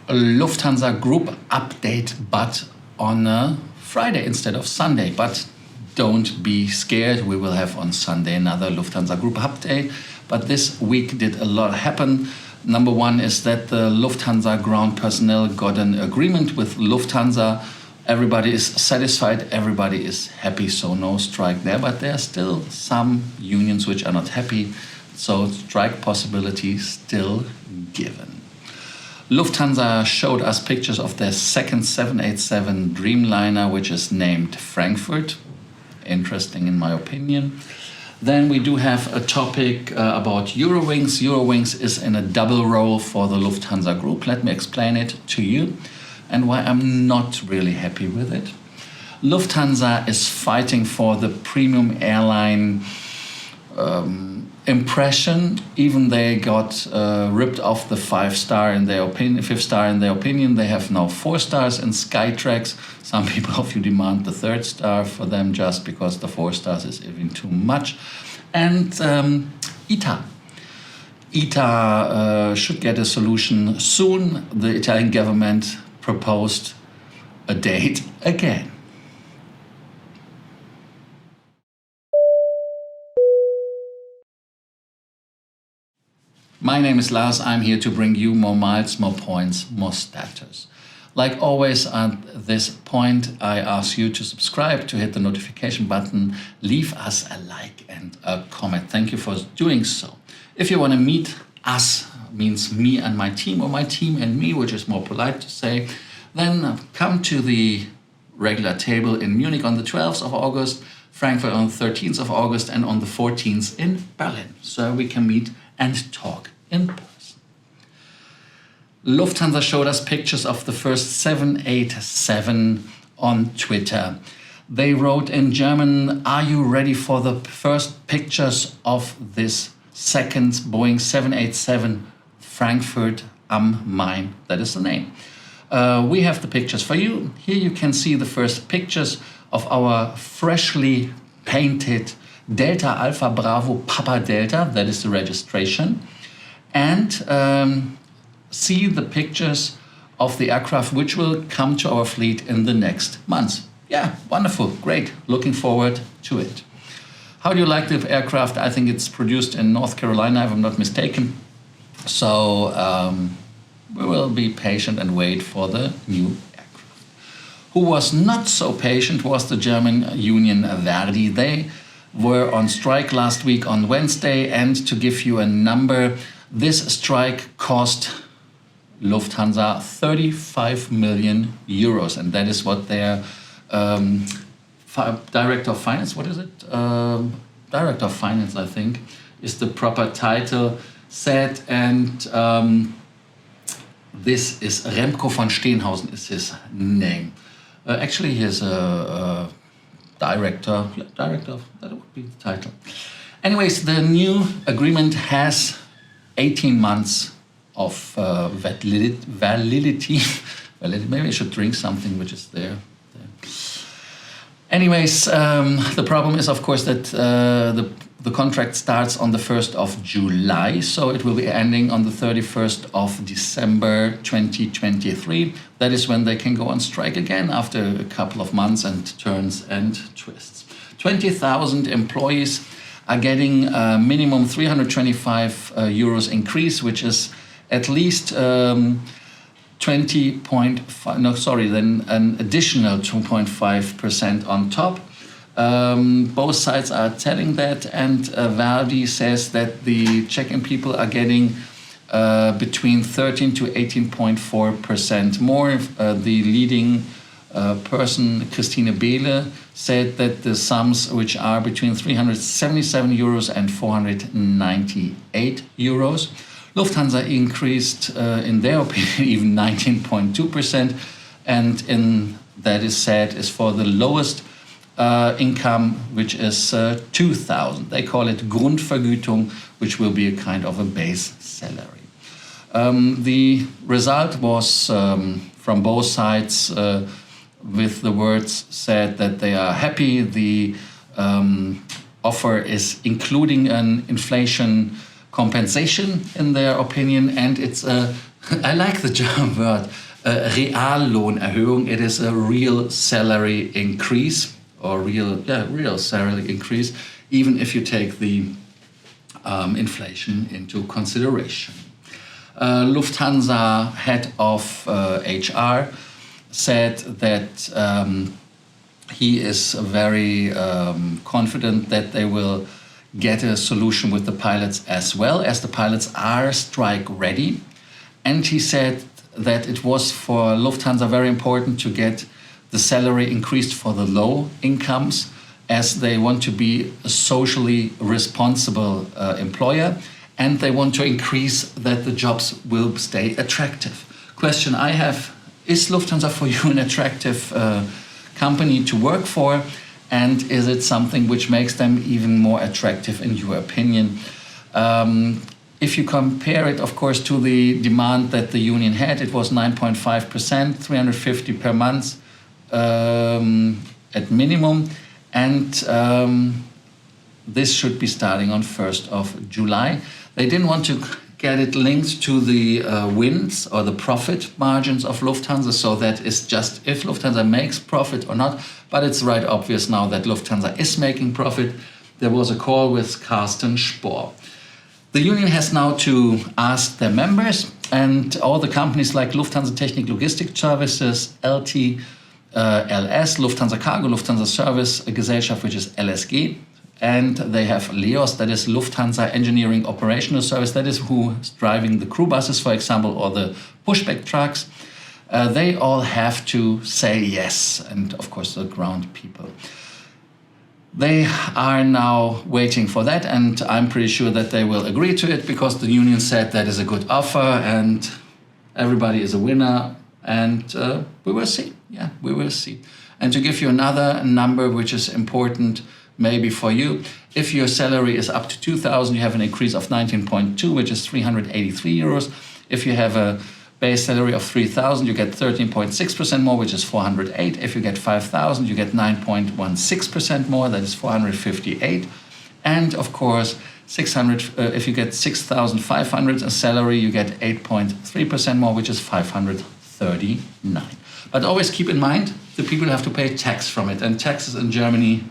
Lufthansa Group update, but on a Friday instead of Sunday. But don't be scared, we will have on Sunday another Lufthansa Group update. But this week did a lot happen. Number one is that the Lufthansa ground personnel got an agreement with Lufthansa. Everybody is satisfied, everybody is happy, so no strike there. But there are still some unions which are not happy, so strike possibility still given. Lufthansa showed us pictures of their second 787 Dreamliner, which is named Frankfurt. Interesting in my opinion. Then we do have a topic about Eurowings. Eurowings is in a double role for the Lufthansa Group. Let me explain it to you and why I'm not really happy with it. Lufthansa is fighting for the premium airline impression. Even they got ripped off the 5-star in their opinion, 5th star in their opinion. They have now 4 stars in Skytrax. Some people of you demand the 3rd star for them just because the 4 stars is even too much. And ITA. ITA should get a solution soon. The Italian government proposed a date again. My name is Lars. I'm here to bring you more miles, more points, more status. Like always at this point, I ask you to subscribe, to hit the notification button, leave us a like and a comment. Thank you for doing so. If you want to meet us, means me and my team, or my team and me, which is more polite to say, then come to the regular table in Munich on the 12th of August, Frankfurt on the 13th of August, and on the 14th in Berlin. So we can meet and talk in person. Lufthansa showed us pictures of the first 787 on Twitter. They wrote in German, "Are you ready for the first pictures of this second Boeing 787 Frankfurt am Main?" That is the name. We have the pictures for you. Here you can see the first pictures of our freshly painted Delta Alpha Bravo Papa Delta, that is the registration, and see the pictures of the aircraft which will come to our fleet in the next months. Yeah, wonderful, great, looking forward to it. How do you like the aircraft? I think it's produced in North Carolina, if I'm not mistaken. So we will be patient and wait for the new aircraft. Who was not so patient was the German union Verdi. They were on strike last week on Wednesday, and to give you a number, this strike cost Lufthansa 35 million euros, and that is what their Director of Finance, what is it? Director of Finance, I think, is the proper title, said, and this is Remco von Steenhausen is his name. Actually, he is a director, that would be the title. Anyways, the new agreement has 18 months of validity. Maybe I should drink something which is there. Anyways, the problem is, of course, that the contract starts on the 1st of July, so it will be ending on the 31st of December 2023. That is when they can go on strike again after a couple of months and turns and twists. 20,000 employees are getting a minimum 325 euros increase, which is at least 20.5, no, sorry, then an additional 2.5% on top. Both sides are telling that, and Verdi says that the check-in people are getting between 13 to 18.4% more. The leading person, Christine Behle, said that the sums, which are between 377 euros and 498 euros. Lufthansa increased, in their opinion, even 19.2%, and that is said is for the lowest income, which is 2,000. They call it Grundvergütung, which will be a kind of a base salary. The result was from both sides with the words said that they are happy. The offer is including an inflation compensation in their opinion, and it's a I like the German word, Reallohnerhöhung. It is a real salary increase, or real salary increase, even if you take the inflation into consideration. Lufthansa head of HR said that he is very confident that they will get a solution with the pilots, as well as the pilots are strike ready. And he said that it was for Lufthansa very important to get the salary increased for the low incomes, as they want to be a socially responsible employer, and they want to increase that the jobs will stay attractive. Question I have, is Lufthansa for you an attractive company to work for? And is it something which makes them even more attractive in your opinion? If you compare it, of course, to the demand that the union had, it was 9.5%, 350 per month at minimum. And this should be starting on 1st of July. They didn't want to get it linked to the wins or the profit margins of Lufthansa, so that is just if Lufthansa makes profit or not. But it's right obvious now that Lufthansa is making profit. There was a call with Carsten Spohr. The union has now to ask their members, and all the companies like Lufthansa Technik Logistik Services, LT, LS, Lufthansa Cargo, Lufthansa Service Gesellschaft, which is LSG, and they have LEOS, that is Lufthansa Engineering Operational Service, that is who's driving the crew buses, for example, or the pushback trucks. They all have to say yes, and of course the ground people. They are now waiting for that, and I'm pretty sure that they will agree to it, because the union said that is a good offer and everybody is a winner, and we will see. Yeah, we will see. And to give you another number which is important maybe for you, if your salary is up to 2,000, you have an increase of 19.2, which is 383 euros. If you have a base salary of 3,000, you get 13.6% more, which is 408. If you get 5,000, you get 9.16% more, that is 458. And of course, 600. If you get 6,500 a salary, you get 8.3% more, which is 539. But always keep in mind, the people have to pay tax from it, and taxes in Germany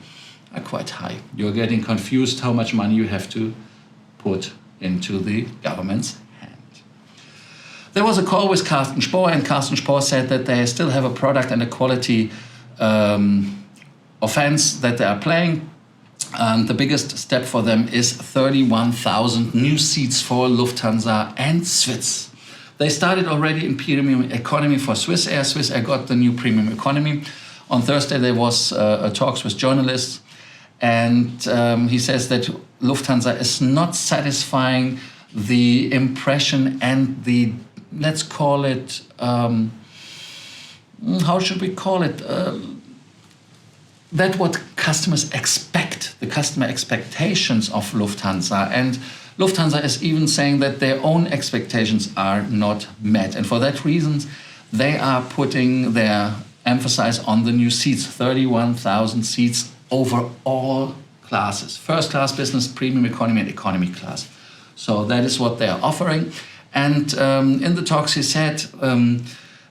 are quite high. You're getting confused how much money you have to put into the government's hand. There was a call with Carsten Spohr, and Carsten Spohr said that they still have a product and a quality offense that they are playing. And the biggest step for them is 31,000 new seats for Lufthansa and Swiss. They started already in premium economy for Swiss Air. Swiss Air got the new premium economy. On Thursday, there was talks with journalists, and he says that Lufthansa is not satisfying the impression and the, let's call it, how should we call it? That what customers expect, the customer expectations of Lufthansa. And Lufthansa is even saying that their own expectations are not met. And for that reason, they are putting their emphasis on the new seats, 31,000 seats over all classes, first class, business, premium economy, and economy class. So that is what they are offering. And in the talks, he said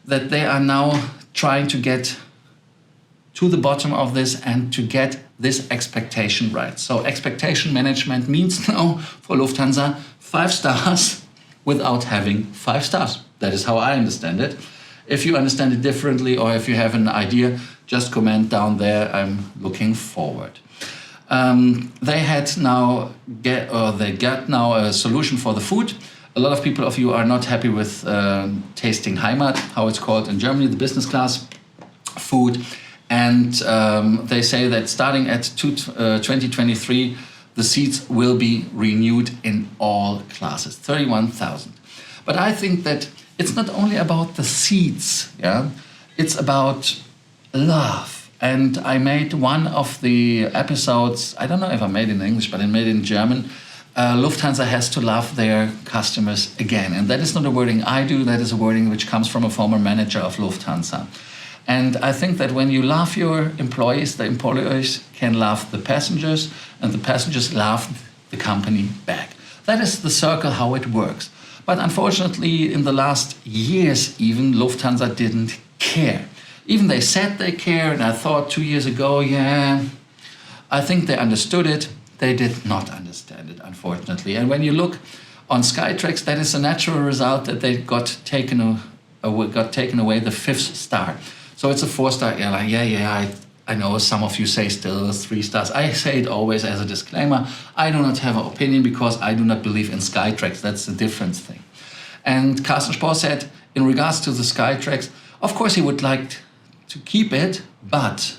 that they are now trying to get to the bottom of this and to get this expectation right. So expectation management means now for Lufthansa 5 stars without having 5 stars. That is how I understand it. If you understand it differently, or if you have an idea, just comment down there. I'm looking forward. They got now a solution for the food. A lot of people of you are not happy with tasting Heimat, how it's called in Germany, the business class food. And they say that starting at 2023, the seats will be renewed in all classes, 31,000. But I think that it's not only about the seats, yeah, it's about love. And I made one of the episodes, I don't know if I made it in English, but I made it in German. Lufthansa has to love their customers again. And that is not a wording I do, that is a wording which comes from a former manager of Lufthansa. And I think that when you love your employees, the employees can love the passengers, and the passengers love the company back. That is the circle how it works. But unfortunately, in the last years, even Lufthansa didn't care. Even they said they care, and I thought 2 years ago, yeah, I think they understood it. They did not understand it, unfortunately. And when you look on Skytrax, that is a natural result that they got taken away the 5th star. So it's a 4-star airline. Yeah, I know some of you say still 3 stars. I say it always as a disclaimer. I do not have an opinion because I do not believe in Skytrax. That's a different thing. And Carsten Spohr said, in regards to the Skytrax, of course he would like to keep it, but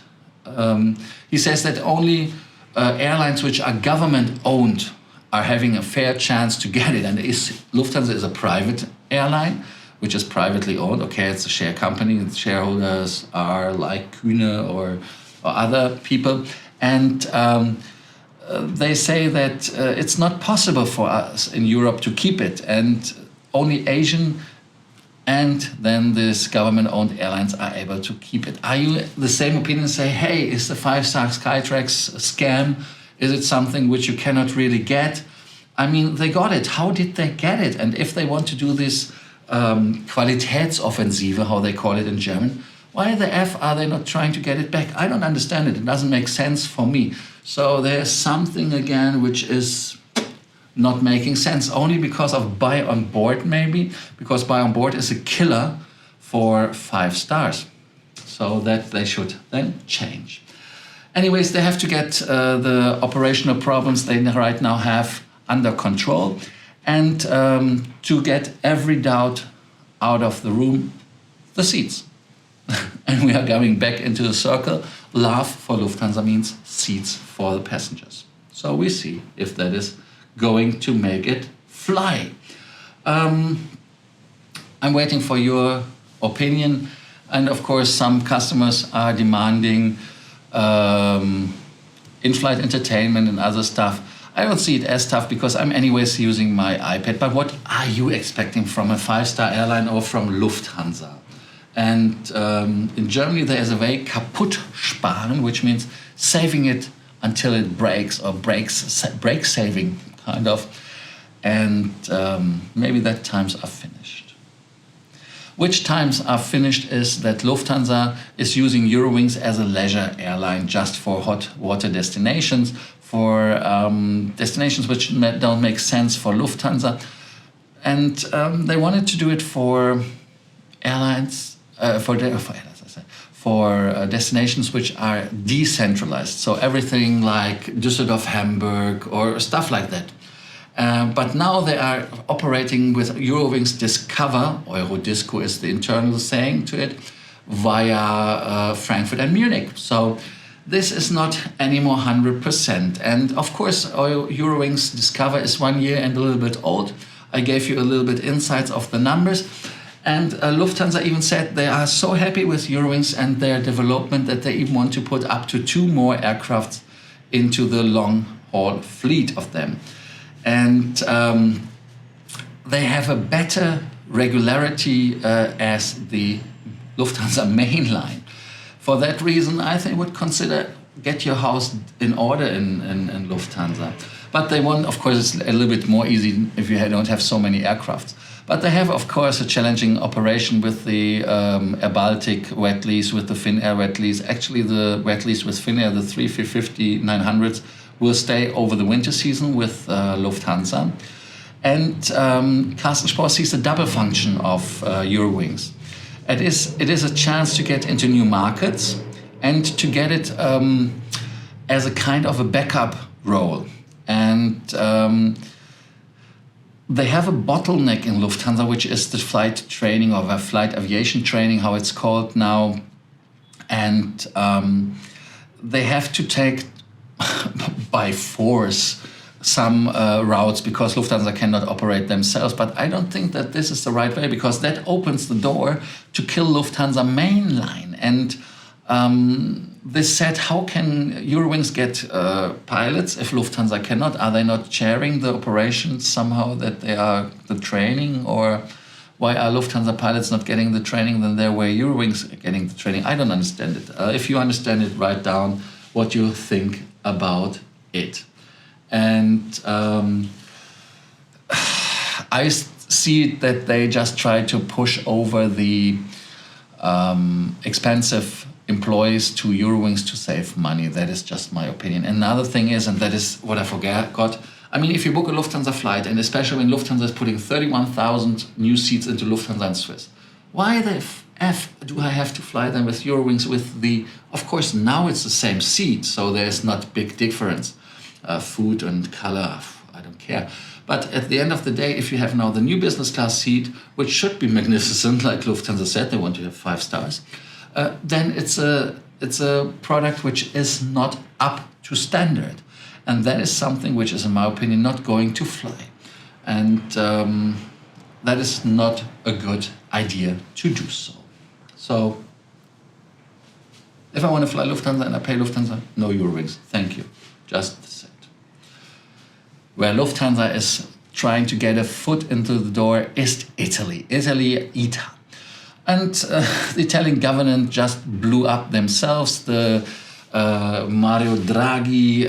he says that only airlines which are government-owned are having a fair chance to get it. And Lufthansa is a private airline, which is privately owned. Okay, it's a share company. The shareholders are like Kühne or other people. And they say that it's not possible for us in Europe to keep it. And only Asian and then these government-owned airlines are able to keep it. Are you the same opinion? Say, hey, is the 5-star Skytrax a scam? Is it something which you cannot really get? I mean, they got it. How did they get it? And if they want to do this Qualitätsoffensive, how they call it in German, why the F are they not trying to get it back? I don't understand it. It doesn't make sense for me. So there's something again which is not making sense, only because of buy on board maybe, because buy on board is a killer for 5 stars. So that they should then change. Anyways, they have to get the operational problems they right now have under control, and to get every doubt out of the room, the seats. And we are going back into the circle. Love for Lufthansa means seats for the passengers. So we see if that is going to make it fly. I'm waiting for your opinion. And of course, some customers are demanding in-flight entertainment and other stuff. I don't see it as tough because I'm anyways using my iPad. But what are you expecting from a 5-star airline or from Lufthansa? And in Germany, there is a way kaputt sparen, which means saving it until it breaks, or break saving, kind of. And maybe that times are finished. Which times are finished is that Lufthansa is using Eurowings as a leisure airline just for hot water destinations, for destinations which don't make sense for Lufthansa. And they wanted to do it for airlines, for destinations which are decentralized. So everything like Düsseldorf, Hamburg, or stuff like that. But now they are operating with Eurowings Discover, Eurodisco is the internal saying to it, via Frankfurt and Munich. So this is not anymore 100%. And of course, Eurowings Discover is 1 year and a little bit old. I gave you a little bit insights of the numbers. And Lufthansa even said they are so happy with Eurowings and their development that they even want to put up to 2 more aircraft into the long-haul fleet of them. And they have a better regularity as the Lufthansa main line. For that reason, I think would consider get your house in order in Lufthansa. But they want, of course, it's a little bit more easy if you don't have so many aircrafts. But they have, of course, a challenging operation with the Air Baltic wet lease, with the Finnair wet lease. Actually, the wet lease with Finnair, the 350-900s, will stay over the winter season with Lufthansa. And Carsten Spohr sees the double function of Eurowings. It is a chance to get into new markets and to get it as a kind of a backup role. And they have a bottleneck in Lufthansa, which is the flight training, or the flight aviation training, how it's called now. And they have to take by force some routes because Lufthansa cannot operate themselves. But I don't think that this is the right way, because that opens the door to kill Lufthansa mainline. And this said, how can Eurowings get pilots if Lufthansa cannot? Are they not sharing the operations somehow, that they are the training? Or why are Lufthansa pilots not getting the training than there were Eurowings getting the training? I don't understand it. If you understand it, write down what you think about it. And I see it that they just try to push over the expensive employees to Eurowings to save money. That is just my opinion. Another thing is, and that is what I forgot, I mean, if you book a Lufthansa flight, and especially when Lufthansa is putting 31,000 new seats into Lufthansa and Swiss, why the F do I have to fly them with Eurowings with the, of course, now it's the same seat, so there's not big difference. Food and color, I don't care. But at the end of the day, if you have now the new business class seat, which should be magnificent, like Lufthansa said, they want to have 5 stars, then it's a product which is not up to standard. And that is something which is, in my opinion, not going to fly. And that is not a good idea to do so. So, if I want to fly Lufthansa and I pay Lufthansa, no Eurowings, thank you, just the same. Where Lufthansa is trying to get a foot into the door is Italy, ITA. And the Italian government just blew up themselves. The Mario Draghi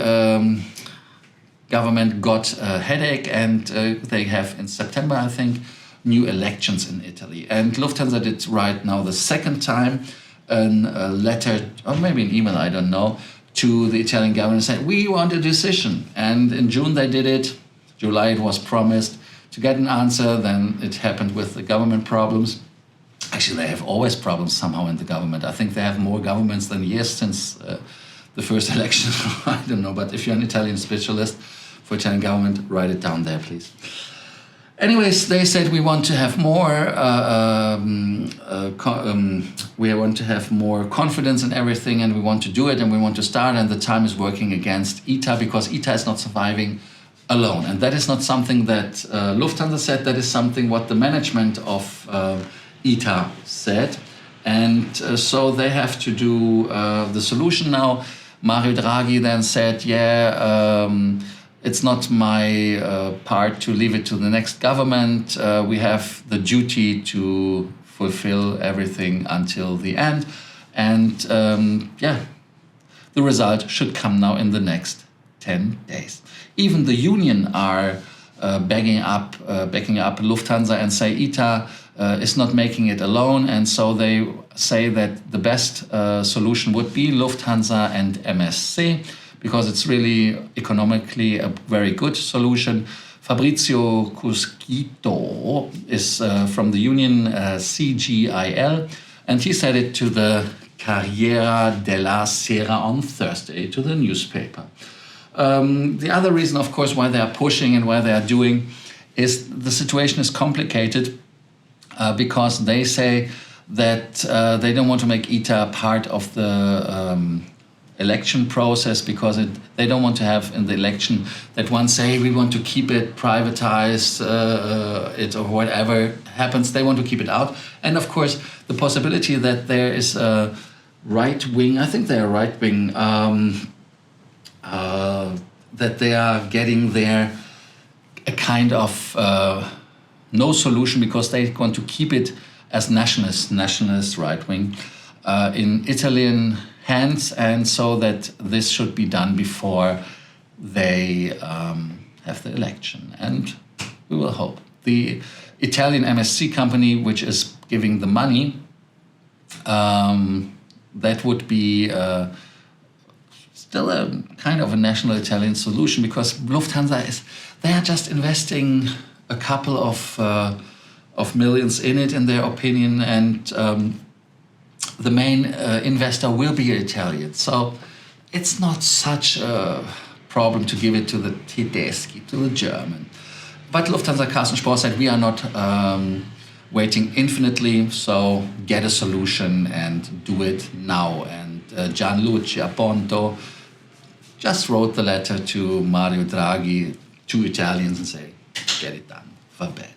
government got a headache, and they have in September, I think, new elections in Italy. And Lufthansa did right now the second time a letter, or maybe an email, I don't know, to the Italian government saying, we want a decision. And in June they did it. July it was promised to get an answer. Then it happened with the government problems. Actually, they have always problems somehow in the government. I think they have more governments than years since the first election. I don't know, but if you're an Italian specialist for Italian government, write it down there, please. Anyways, they said we want to have more. We want to have more confidence in everything, and we want to do it, and we want to start. And the time is working against ITA because ITA is not surviving alone, and that is not something that Lufthansa said. That is something what the management of ITA said, and so they have to do the solution now. Mario Draghi then said, it's not my part to leave it to the next government. We have the duty to fulfill everything until the end. And the result should come now in the next 10 days. Even the union are backing up Lufthansa and say ITA is not making it alone. And so they say that the best solution would be Lufthansa and MSC, because it's really economically a very good solution. Fabrizio Cusquito is from the union CGIL, and he said it to the Carriera della Sera on Thursday, to the newspaper. The other reason, of course, why they are pushing and why they are doing is the situation is complicated because they say that they don't want to make ITA part of the election process, because they don't want to have in the election that one say we want to keep it privatized, it or whatever happens, they want to keep it out. And of course the possibility that there is a right wing, I think they are right wing, that they are getting there a kind of no solution, because they want to keep it as nationalist right wing in Italian hands, and so that this should be done before they have the election. And we will hope. The Italian MSC company, which is giving the money, that would be still a kind of a national Italian solution, because Lufthansa they are just investing a couple of millions in it, in their opinion, and the main investor will be Italian. So it's not such a problem to give it to the Tedeschi, to the German. But Lufthansa Carsten Spohr said, we are not waiting infinitely, so get a solution and do it now. And Gianluigi Aponto just wrote the letter to Mario Draghi, 2 Italians, and say, get it done. Va bene.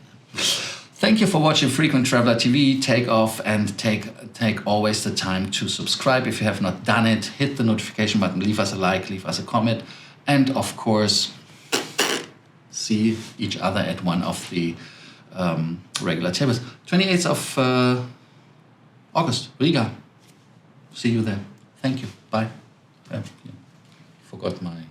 Thank you for watching Frequent Traveler TV. Take off and take always the time to subscribe if you have not done it. Hit the notification button, leave us a like, leave us a comment, and of course, see each other at one of the regular tables. 28th of August, Riga. See you there. Thank you. Bye. Forgot my